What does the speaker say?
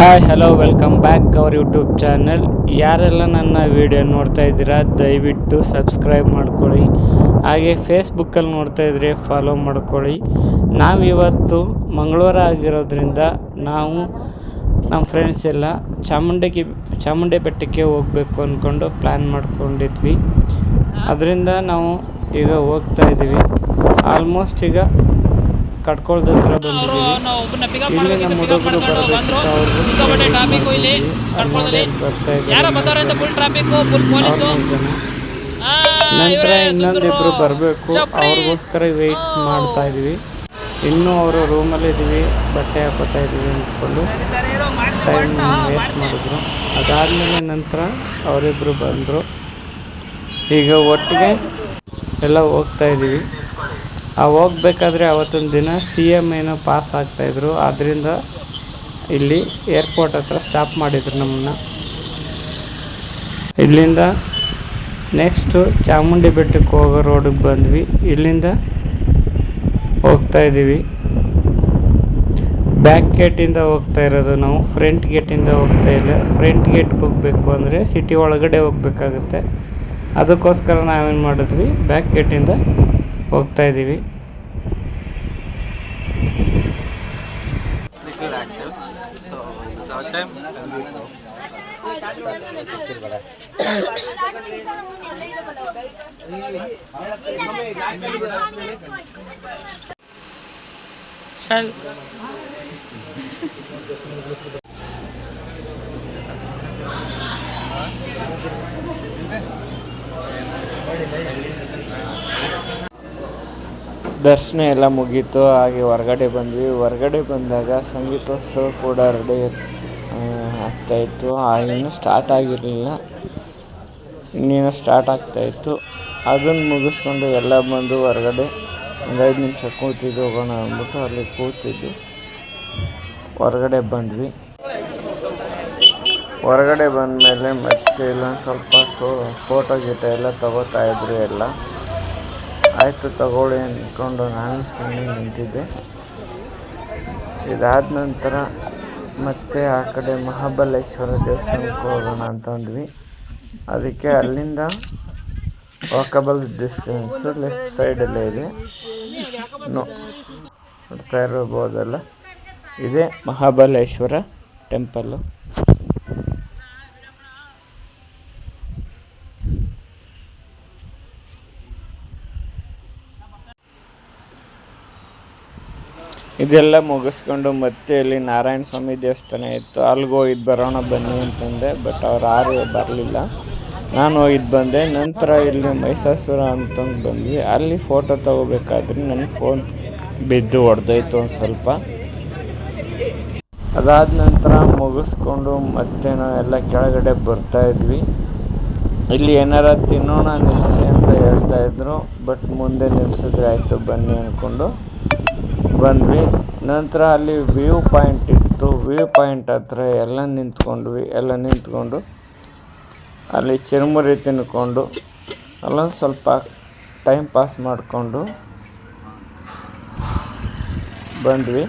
Hi hello welcome back our YouTube channel. ಯಾರೆಲ್ಲ ನನ್ನ video ನೋಡ್ತಾ ಇದ್ದೀರಾ ದಯವಿಟ್ಟು ಸಬ್ಸ್ಕ್ರೈಬ್ ಮಾಡ್ಕೊಳ್ಳಿ. ಹಾಗೆ ಫೇಸ್ಬುಕ್ಕಲ್ಲಿ ನೋಡ್ತಾ ಇದ್ರೆ ಫಾಲೋ ಮಾಡ್ಕೊಳ್ಳಿ. ನಾವಿವತ್ತು ಮಂಗಳವಾರ ಆಗಿರೋದ್ರಿಂದ ನಾವು ನಮ್ಮ ಫ್ರೆಂಡ್ಸ್ ಎಲ್ಲ ಚಾಮುಂಡಿ ಬೆಟ್ಟಕ್ಕೆ ಹೋಗಬೇಕು ಅಂದ್ಕೊಂಡು ಪ್ಲ್ಯಾನ್ ಮಾಡ್ಕೊಂಡಿದ್ವಿ. ಅದರಿಂದ ನಾವು ಈಗ ಹೋಗ್ತಾ ಇದ್ದೀವಿ. ಆಲ್ಮೋಸ್ಟ್ ಈಗ ಕಟ್ಕೊಳ್ದ ಹತ್ರ ಬಂದಿದ್ದೀವಿ. ಇಲ್ಲಿ ನಮ್ಮ ಹುಡುಗರು ಬರಬೇಕಿತ್ತು, ನಂತರ ಇನ್ನೊಂದಿಬ್ರು ಬರಬೇಕು, ಅವ್ರಿಗೋಸ್ಕರ ವೆಯ್ಟ್ ಮಾಡ್ತಾ ಇದ್ದೀವಿ. ಇನ್ನೂ ಅವರು ರೂಮಲ್ಲಿದ್ದೀವಿ, ಬಟ್ಟೆ ಹಾಕೋತಾ ಇದ್ದೀವಿ ಅಂದ್ಕೊಂಡು ಟೈಮ್ ವೇಸ್ಟ್ ಮಾಡಿದ್ರು. ಅದಾದಮೇಲೆ ನಂತರ ಅವರಿಬ್ಬರು ಬಂದರು. ಈಗ ಒಟ್ಟಿಗೆ ಎಲ್ಲ ಹೋಗ್ತಾ ಇದ್ದೀವಿ. ಹೋಗ್ಬೇಕಾದ್ರೆ ಅವತ್ತೊಂದು ದಿನ CM ಏನೋ ಪಾಸ್ ಆಗ್ತಾಯಿದ್ರು, ಆದ್ದರಿಂದ ಇಲ್ಲಿ ಏರ್ಪೋರ್ಟ್ ಹತ್ರ ಸ್ಟಾಪ್ ಮಾಡಿದ್ರು ನಮ್ಮನ್ನು. ಇಲ್ಲಿಂದ ನೆಕ್ಸ್ಟು ಚಾಮುಂಡಿ ಬೆಟ್ಟಕ್ಕೆ ಹೋಗೋ ರೋಡಿಗೆ ಬಂದ್ವಿ. ಇಲ್ಲಿಂದ ಹೋಗ್ತಾ ಇದ್ದೀವಿ. ಬ್ಯಾಕ್ ಗೇಟಿಂದ ಹೋಗ್ತಾ ಇರೋದು ನಾವು, ಫ್ರಂಟ್ ಗೇಟಿಂದ ಹೋಗ್ತಾ ಇಲ್ಲ. ಫ್ರಂಟ್ ಗೇಟ್ಗೆ ಹೋಗಬೇಕು ಅಂದರೆ ಸಿಟಿ ಒಳಗಡೆ ಹೋಗ್ಬೇಕಾಗುತ್ತೆ. ಅದಕ್ಕೋಸ್ಕರ ನಾವೇನು ಮಾಡಿದ್ವಿ, ಬ್ಯಾಕ್ ಗೇಟಿಂದ ಹೋಗ್ತಾ ಇದ್ದೀವಿ. ದರ್ಶನ ಎಲ್ಲ ಮುಗೀತು. ಹಾಗೆ ಹೊರಗಡೆ ಬಂದ್ವಿ. ಹೊರಗಡೆ ಬಂದಾಗ ಸಂಗೀತೋತ್ಸವ ಕೂಡ ರೆಡಿ ಆಗ್ತಾಯಿತ್ತು. ಇನ್ನೂ ಸ್ಟಾರ್ಟ್ ಆಗಿರಲಿಲ್ಲ, ಇನ್ನೇನೋ ಸ್ಟಾರ್ಟ್ ಆಗ್ತಾಯಿತ್ತು. ಅದನ್ನು ಮುಗಿಸ್ಕೊಂಡು ಎಲ್ಲ ಬಂದು ಹೊರಗಡೆ ಒಂದು 5 ನಿಮಿಷ ಕೂತಿದ್ದು ಹೋಗೋಣ ಅಂದ್ಬಿಟ್ಟು ಅಲ್ಲಿ ಕೂತಿದ್ದು ಹೊರಗಡೆ ಬಂದ್ವಿ. ಹೊರಗಡೆ ಬಂದಮೇಲೆ ಮತ್ತೆ ಇಲ್ಲ ಸ್ವಲ್ಪ ಫೋಟೋ ಗೀಟೋ ಎಲ್ಲ ತಗೋತಾಯಿದ್ರು ಎಲ್ಲ. ಆಯಿತು ತಗೊಳ್ಳಿ ಅಂದ್ಕೊಂಡು ನಾನು ಸುಮ್ಮನೆ ನಿಂತಿದ್ದೆ. ಇದಾದ ನಂತರ ಮತ್ತೆ ಆ ಕಡೆ ಮಹಾಬಲೇಶ್ವರ ದೇವಸ್ಥಾನಕ್ಕೆ ಹೋಗೋಣ ಅಂತಂದ್ವಿ. ಅದಕ್ಕೆ ಅಲ್ಲಿಂದ ವಾಕಬಲ್ ಡಿಸ್ಟೆನ್ಸು ಲೆಫ್ಟ್ ಸೈಡಲ್ಲೇ ಇದೆ, ನೋಡ್ತಾ ಇರ್ಬೋದಲ್ಲ, ಇದೇ ಮಹಾಬಲೇಶ್ವರ ಟೆಂಪಲ್ಲು. ಇದೆಲ್ಲ ಮುಗಿಸ್ಕೊಂಡು ಮತ್ತೆ ಇಲ್ಲಿ ನಾರಾಯಣ ಸ್ವಾಮಿ ದೇವಸ್ಥಾನ ಇತ್ತು, ಅಲ್ಲಿಗೆ ಹೋಗಿದ್ದು ಬರೋಣ ಬನ್ನಿ ಅಂತಂದೆ. ಬಟ್ ಅವ್ರು ಯಾರೂ ಬರಲಿಲ್ಲ, ನಾನು ಹೋಗಿದ್ದು ಬಂದೆ. ನಂತರ ಇಲ್ಲಿ ಮೈಸಾಸುರ ಅಂತಂದು ಬಂದ್ವಿ. ಅಲ್ಲಿ ಫೋಟೋ ತಗೋಬೇಕಾದ್ರೆ ನನ್ನ ಫೋನ್ ಬಿದ್ದು ಹೊಡೆದೋಯ್ತು ಒಂದು ಸ್ವಲ್ಪ. ಅದಾದ ನಂತರ ಮುಗಿಸ್ಕೊಂಡು ಮತ್ತೆ ನಾವು ಎಲ್ಲ ಕೆಳಗಡೆ ಬರ್ತಾಯಿದ್ವಿ. ಇಲ್ಲಿ ಏನಾರ ತಿನ್ನೋಣ ನಿಲ್ಲಿಸಿ ಅಂತ ಹೇಳ್ತಾಯಿದ್ರು, ಬಟ್ ಮುಂದೆ ನಿಲ್ಲಿಸಿದ್ರೆ ಆಯಿತು ಬನ್ನಿ ಅಂದ್ಕೊಂಡು ಬಂದ್ವಿ. ನಂತರ ಅಲ್ಲಿ ವ್ಯೂ ಪಾಯಿಂಟ್ ಇತ್ತು. ವ್ಯೂ ಪಾಯಿಂಟ್ ಹತ್ರ ಎಲ್ಲ ನಿಂತ್ಕೊಂಡು ಅಲ್ಲಿ ಚಿರುಮುರಿ ತಿನ್ಕೊಂಡು ಅಲ್ಲೊಂದು ಸ್ವಲ್ಪ ಟೈಮ್ ಪಾಸ್ ಮಾಡಿಕೊಂಡು ಬಂದ್ವಿ.